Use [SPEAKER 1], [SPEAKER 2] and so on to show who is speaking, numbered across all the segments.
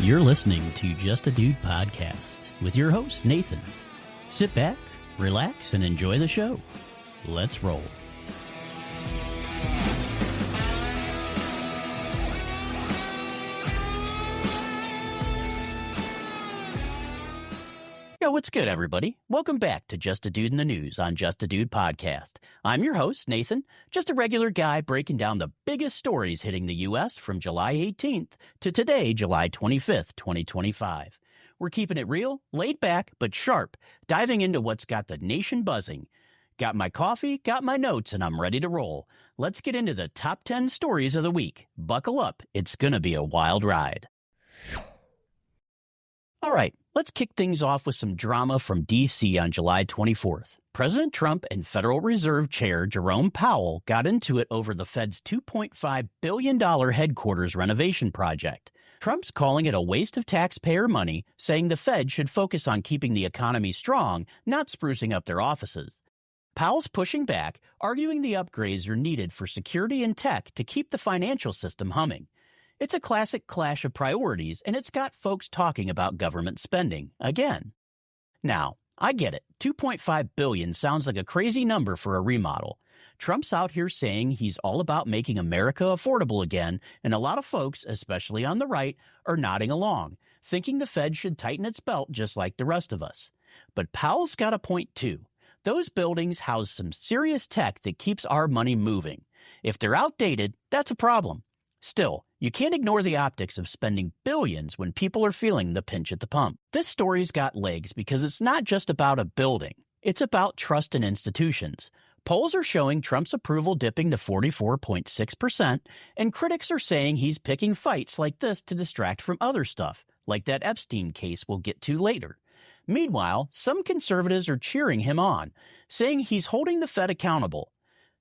[SPEAKER 1] You're listening to Just a Dude podcast with your host, Nathan. Sit back, relax, and enjoy the show. Let's roll. Yo, what's good, everybody? Welcome back to Just a Dude in the News on Just a Dude podcast. I'm your host, Nathan, just a regular guy breaking down the biggest stories hitting the U.S. from July 18th to today, July 25th, 2025. We're keeping it real, laid back, but sharp, diving into what's got the nation buzzing. Got my coffee, got my notes, and I'm ready to roll. Let's get into the top 10 stories of the week. Buckle up, it's gonna be a wild ride. All right, let's kick things off with some drama from D.C. on July 24th. President Trump and Federal Reserve Chair Jerome Powell got into it over the Fed's $2.5 billion headquarters renovation project. Trump's calling it a waste of taxpayer money, saying the Fed should focus on keeping the economy strong, not sprucing up their offices. Powell's pushing back, arguing the upgrades are needed for security and tech to keep the financial system humming. It's a classic clash of priorities, and it's got folks talking about government spending again. Now, I get it. $2.5 billion sounds like a crazy number for a remodel. Trump's out here saying he's all about making America affordable again, and a lot of folks, especially on the right, are nodding along, thinking the Fed should tighten its belt just like the rest of us. But Powell's got a point too. Those buildings house some serious tech that keeps our money moving. If they're outdated, that's a problem. Still, you can't ignore the optics of spending billions when people are feeling the pinch at the pump. This story's got legs because it's not just about a building. It's about trust in institutions. Polls are showing Trump's approval dipping to 44.6%, and critics are saying he's picking fights like this to distract from other stuff, like that Epstein case we'll get to later. Meanwhile, some conservatives are cheering him on, saying he's holding the Fed accountable.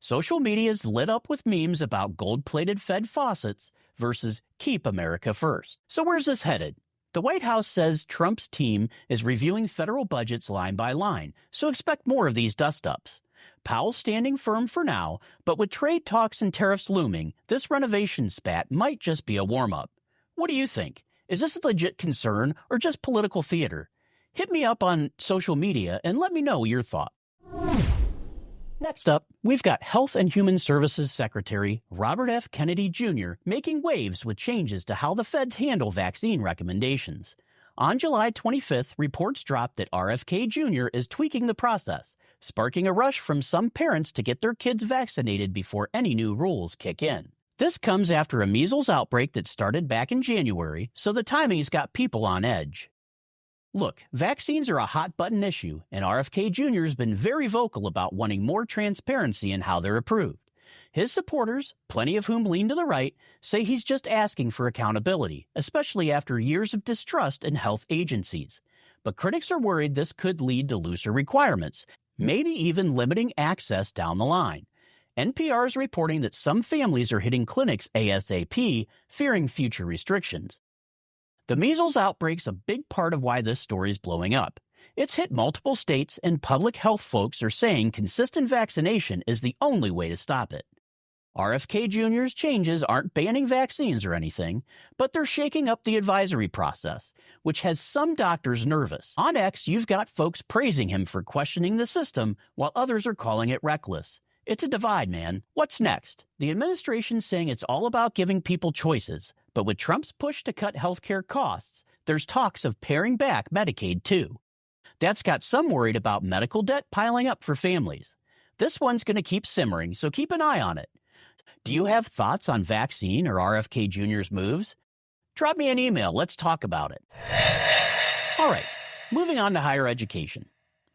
[SPEAKER 1] Social media's lit up with memes about gold-plated Fed faucets versus keep America first. So where's this headed? The White House says Trump's team is reviewing federal budgets line by line, so expect more of these dust-ups. Powell's standing firm for now, but with trade talks and tariffs looming, this renovation spat might just be a warm-up. What do you think? Is this a legit concern or just political theater? Hit me up on social media and let me know your thoughts. Next up, we've got Health and Human Services Secretary Robert F. Kennedy Jr. making waves with changes to how the feds handle vaccine recommendations. On July 25th, reports dropped that RFK Jr. is tweaking the process, sparking a rush from some parents to get their kids vaccinated before any new rules kick in. This comes after a measles outbreak that started back in January, so the timing's got people on edge. Look, vaccines are a hot-button issue, and RFK Jr. has been very vocal about wanting more transparency in how they're approved. His supporters, plenty of whom lean to the right, say he's just asking for accountability, especially after years of distrust in health agencies. But critics are worried this could lead to looser requirements, maybe even limiting access down the line. NPR is reporting that some families are hitting clinics ASAP, fearing future restrictions. The measles outbreak's a big part of why this story's blowing up. It's hit multiple states, and public health folks are saying consistent vaccination is the only way to stop it. RFK Jr.'s changes aren't banning vaccines or anything, but they're shaking up the advisory process, which has some doctors nervous. On X, you've got folks praising him for questioning the system, while others are calling it reckless. It's a divide, man. What's next? The administration's saying it's all about giving people choices, but with Trump's push to cut healthcare costs, there's talks of paring back Medicaid too. That's got some worried about medical debt piling up for families. This one's going to keep simmering, so keep an eye on it. Do you have thoughts on vaccine or RFK Jr.'s moves? Drop me an email. Let's talk about it. All right, moving on to higher education.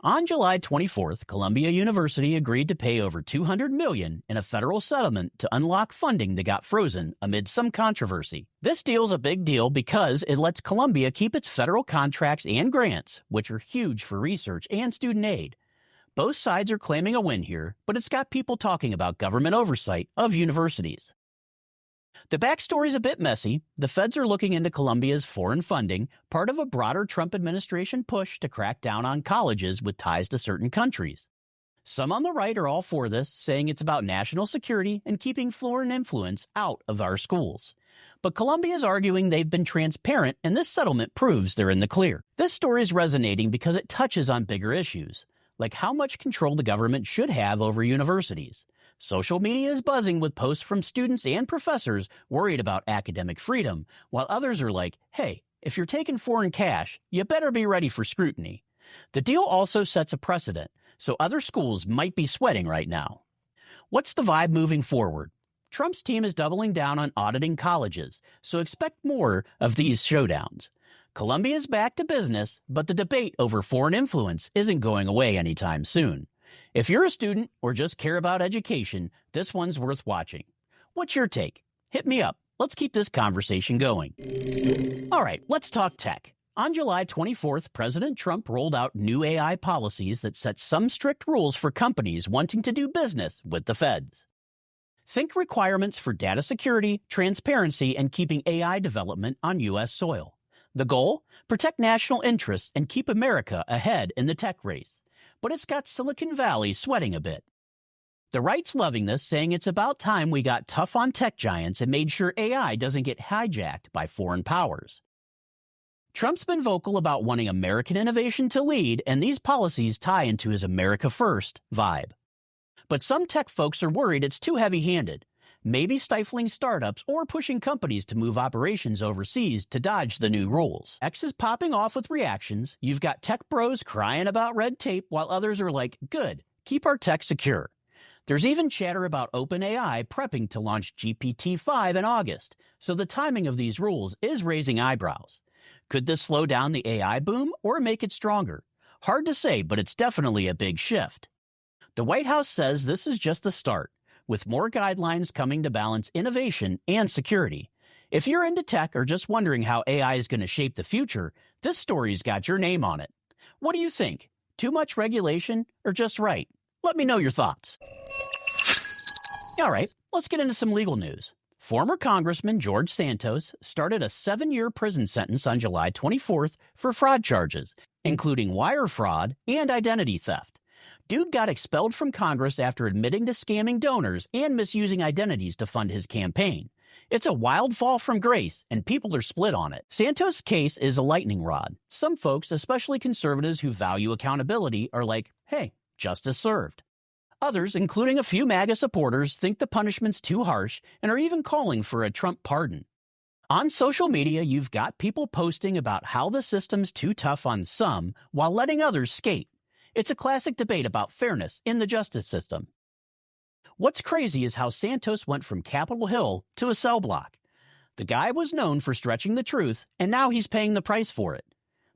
[SPEAKER 1] On July 24th, Columbia University agreed to pay over $200 million in a federal settlement to unlock funding that got frozen amid some controversy. This deal's a big deal because it lets Columbia keep its federal contracts and grants, which are huge for research and student aid. Both sides are claiming a win here, but it's got people talking about government oversight of universities. The backstory's a bit messy. The feds are looking into Columbia's foreign funding, part of a broader Trump administration push to crack down on colleges with ties to certain countries. Some on the right are all for this, saying it's about national security and keeping foreign influence out of our schools. But Colombia is arguing they've been transparent, and this settlement proves they're in the clear. This story is resonating because it touches on bigger issues, like how much control the government should have over universities. Social media is buzzing with posts from students and professors worried about academic freedom, while others are like, hey, if you're taking foreign cash, you better be ready for scrutiny. The deal also sets a precedent, so other schools might be sweating right now. What's the vibe moving forward? Trump's team is doubling down on auditing colleges, so expect more of these showdowns. Colombia is back to business, but the debate over foreign influence isn't going away anytime soon. If you're a student or just care about education, this one's worth watching. What's your take? Hit me up. Let's keep this conversation going. All right, let's talk tech. On July 24th, President Trump rolled out new AI policies that set some strict rules for companies wanting to do business with the feds. Think requirements for data security, transparency, and keeping AI development on U.S. soil. The goal? Protect national interests and keep America ahead in the tech race. But it's got Silicon Valley sweating a bit. The right's loving this, saying it's about time we got tough on tech giants and made sure AI doesn't get hijacked by foreign powers. Trump's been vocal about wanting American innovation to lead, and these policies tie into his America First vibe. But some tech folks are worried it's too heavy-handed, maybe stifling startups or pushing companies to move operations overseas to dodge the new rules. X is popping off with reactions. You've got tech bros crying about red tape, while others are like, good, keep our tech secure. There's even chatter about OpenAI prepping to launch GPT-5 in August, so the timing of these rules is raising eyebrows. Could this slow down the AI boom or make it stronger? Hard to say, but it's definitely a big shift. The White House says this is just the start, with more guidelines coming to balance innovation and security. If you're into tech or just wondering how AI is going to shape the future, this story's got your name on it. What do you think? Too much regulation or just right? Let me know your thoughts. All right, let's get into some legal news. Former Congressman George Santos started a 7-year prison sentence on July 24th for fraud charges, including wire fraud and identity theft. Dude got expelled from Congress after admitting to scamming donors and misusing identities to fund his campaign. It's a wild fall from grace, and people are split on it. Santos' case is a lightning rod. Some folks, especially conservatives who value accountability, are like, hey, justice served. Others, including a few MAGA supporters, think the punishment's too harsh and are even calling for a Trump pardon. On social media, you've got people posting about how the system's too tough on some while letting others skate. It's a classic debate about fairness in the justice system. What's crazy is how Santos went from Capitol Hill to a cell block. The guy was known for stretching the truth, and now he's paying the price for it.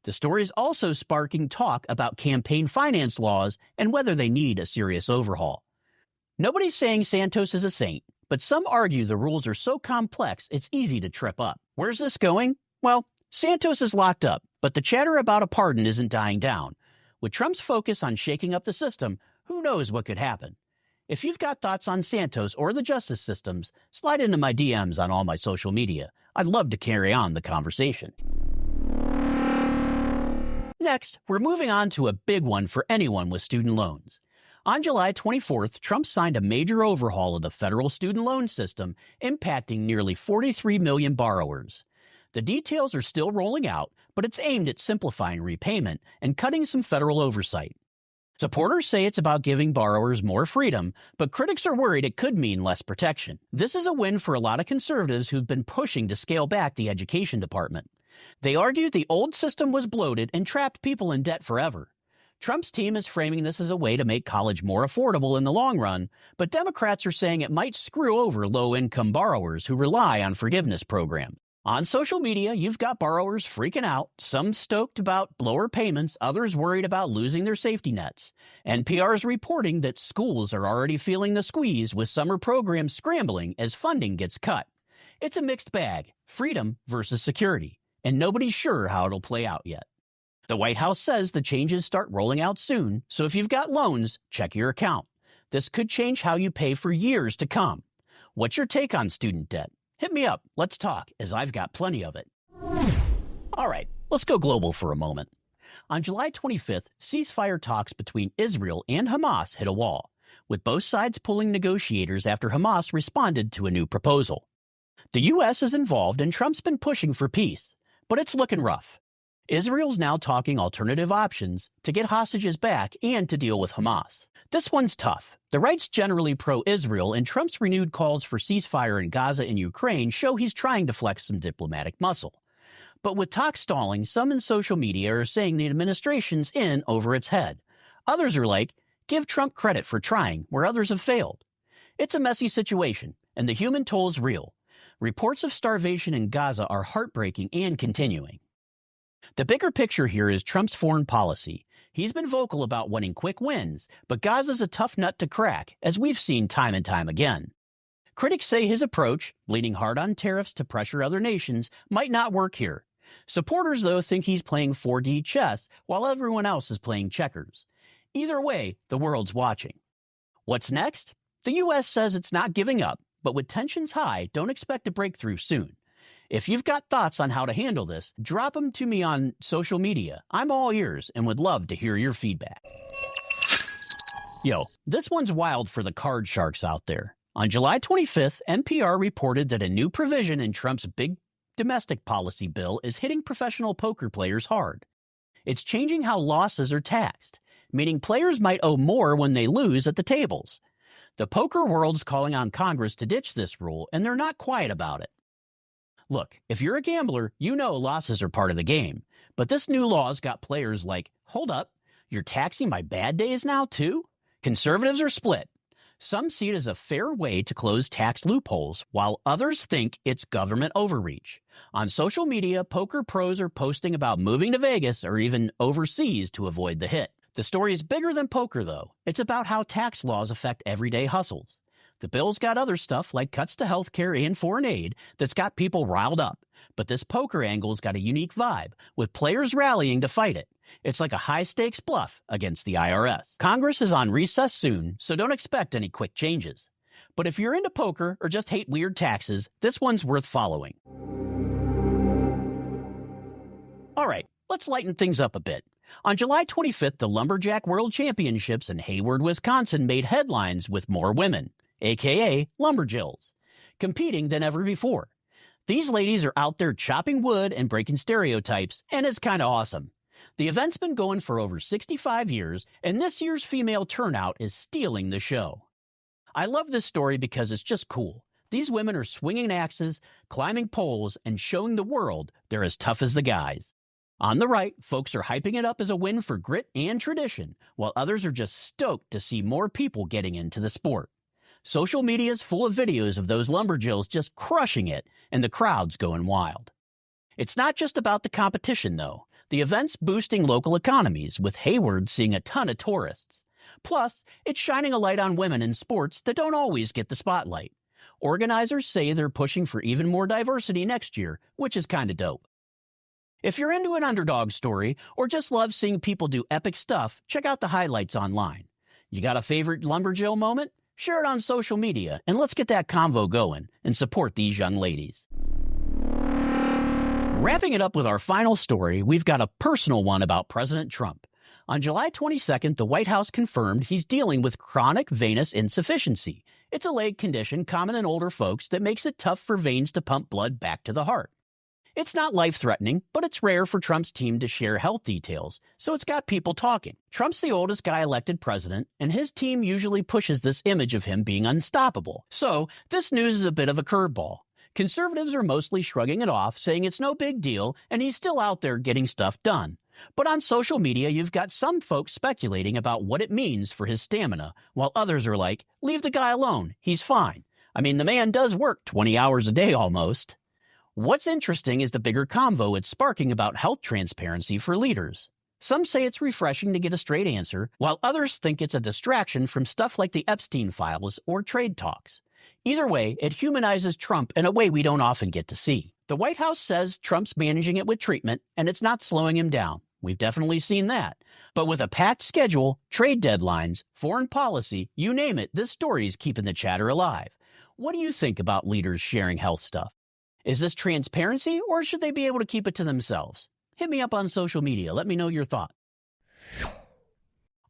[SPEAKER 1] The story is also sparking talk about campaign finance laws and whether they need a serious overhaul. Nobody's saying Santos is a saint, but some argue the rules are so complex it's easy to trip up. Where's this going? Well, Santos is locked up, but the chatter about a pardon isn't dying down. With Trump's focus on shaking up the system, who knows what could happen? If you've got thoughts on Santos or the justice systems, slide into my DMs on all my social media. I'd love to carry on the conversation. Next, we're moving on to a big one for anyone with student loans. On July 24th, Trump signed a major overhaul of the federal student loan system, impacting nearly 43 million borrowers. The details are still rolling out, but it's aimed at simplifying repayment and cutting some federal oversight. Supporters say it's about giving borrowers more freedom, but critics are worried it could mean less protection. This is a win for a lot of conservatives who've been pushing to scale back the education department. They argue the old system was bloated and trapped people in debt forever. Trump's team is framing this as a way to make college more affordable in the long run, but Democrats are saying it might screw over low-income borrowers who rely on forgiveness programs. On social media, you've got borrowers freaking out, some stoked about lower payments, others worried about losing their safety nets. NPR is reporting that schools are already feeling the squeeze, with summer programs scrambling as funding gets cut. It's a mixed bag, freedom versus security, and nobody's sure how it'll play out yet. The White House says the changes start rolling out soon, so if you've got loans, check your account. This could change how you pay for years to come. What's your take on student debt? Hit me up. Let's talk, as I've got plenty of it. All right, let's go global for a moment. On July 25th, ceasefire talks between Israel and Hamas hit a wall, with both sides pulling negotiators after Hamas responded to a new proposal. The U.S. is involved and Trump's been pushing for peace, but it's looking rough. Israel's now talking alternative options to get hostages back and to deal with Hamas. This one's tough. The right's generally pro-Israel, and Trump's renewed calls for ceasefire in Gaza and Ukraine show he's trying to flex some diplomatic muscle. But with talks stalling, some in social media are saying the administration's in over its head. Others are like, give Trump credit for trying where others have failed. It's a messy situation, and the human toll's real. Reports of starvation in Gaza are heartbreaking and continuing. The bigger picture here is Trump's foreign policy. He's been vocal about wanting quick wins, but Gaza's a tough nut to crack, as we've seen time and time again. Critics say his approach, leaning hard on tariffs to pressure other nations, might not work here. Supporters, though, think he's playing 4D chess while everyone else is playing checkers. Either way, the world's watching. What's next? The U.S. says it's not giving up, but with tensions high, don't expect a breakthrough soon. If you've got thoughts on how to handle this, drop them to me on social media. I'm all ears and would love to hear your feedback. Yo, this one's wild for the card sharks out there. On July 25th, NPR reported that a new provision in Trump's big domestic policy bill is hitting professional poker players hard. It's changing how losses are taxed, meaning players might owe more when they lose at the tables. The poker world's calling on Congress to ditch this rule, and they're not quiet about it. Look, if you're a gambler, you know losses are part of the game. But this new law's got players like, hold up, you're taxing my bad days now too? Conservatives are split. Some see it as a fair way to close tax loopholes, while others think it's government overreach. On social media, poker pros are posting about moving to Vegas or even overseas to avoid the hit. The story is bigger than poker, though. It's about how tax laws affect everyday hustles. The bill's got other stuff like cuts to health care and foreign aid that's got people riled up. But this poker angle's got a unique vibe, with players rallying to fight it. It's like a high-stakes bluff against the IRS. Congress is on recess soon, so don't expect any quick changes. But if you're into poker or just hate weird taxes, this one's worth following. All right, let's lighten things up a bit. On July 25th, the Lumberjack World Championships in Hayward, Wisconsin made headlines with more women, a.k.a. Lumberjills, competing than ever before. These ladies are out there chopping wood and breaking stereotypes, and it's kind of awesome. The event's been going for over 65 years, and this year's female turnout is stealing the show. I love this story because it's just cool. These women are swinging axes, climbing poles, and showing the world they're as tough as the guys. On the right, folks are hyping it up as a win for grit and tradition, while others are just stoked to see more people getting into the sport. Social media is full of videos of those Lumberjills just crushing it, and the crowd's going wild. It's not just about the competition, though. The event's boosting local economies, with Hayward seeing a ton of tourists. Plus, it's shining a light on women in sports that don't always get the spotlight. Organizers say they're pushing for even more diversity next year, which is kind of dope. If you're into an underdog story or just love seeing people do epic stuff, check out the highlights online. You got a favorite Lumberjill moment? Share it on social media, and let's get that convo going and support these young ladies. Wrapping it up with our final story, we've got a personal one about President Trump. On July 22nd, the White House confirmed he's dealing with chronic venous insufficiency. It's a leg condition common in older folks that makes it tough for veins to pump blood back to the heart. It's not life-threatening, but it's rare for Trump's team to share health details, so it's got people talking. Trump's the oldest guy elected president, and his team usually pushes this image of him being unstoppable. So, this news is a bit of a curveball. Conservatives are mostly shrugging it off, saying it's no big deal, and he's still out there getting stuff done. But on social media, you've got some folks speculating about what it means for his stamina, while others are like, leave the guy alone, he's fine. I mean, the man does work 20 hours a day almost. What's interesting is the bigger convo it's sparking about health transparency for leaders. Some say it's refreshing to get a straight answer, while others think it's a distraction from stuff like the Epstein files or trade talks. Either way, it humanizes Trump in a way we don't often get to see. The White House says Trump's managing it with treatment, and it's not slowing him down. We've definitely seen that. But with a packed schedule, trade deadlines, foreign policy, you name it, this story's keeping the chatter alive. What do you think about leaders sharing health stuff? Is this transparency, or should they be able to keep it to themselves? Hit me up on social media. Let me know your thoughts.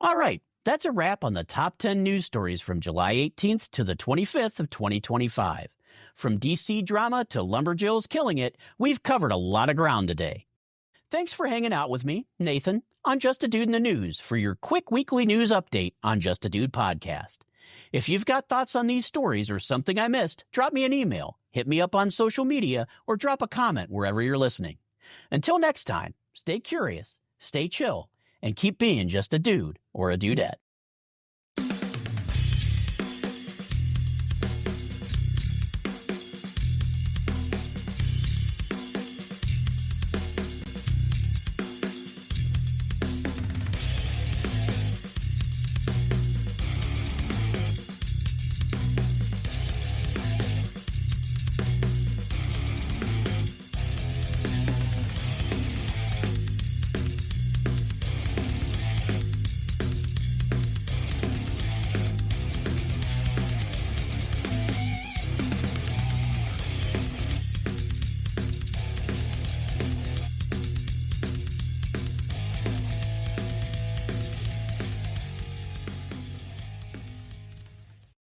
[SPEAKER 1] All right, that's a wrap on the top 10 news stories from July 18th to the 25th of 2025. From DC drama to Lumberjills killing it, we've covered a lot of ground today. Thanks for hanging out with me, Nathan, on Just a Dude in the News for your quick weekly news update on Just a Dude podcast. If you've got thoughts on these stories or something I missed, drop me an email, hit me up on social media, or drop a comment wherever you're listening. Until next time, stay curious, stay chill, and keep being just a dude or a dudette.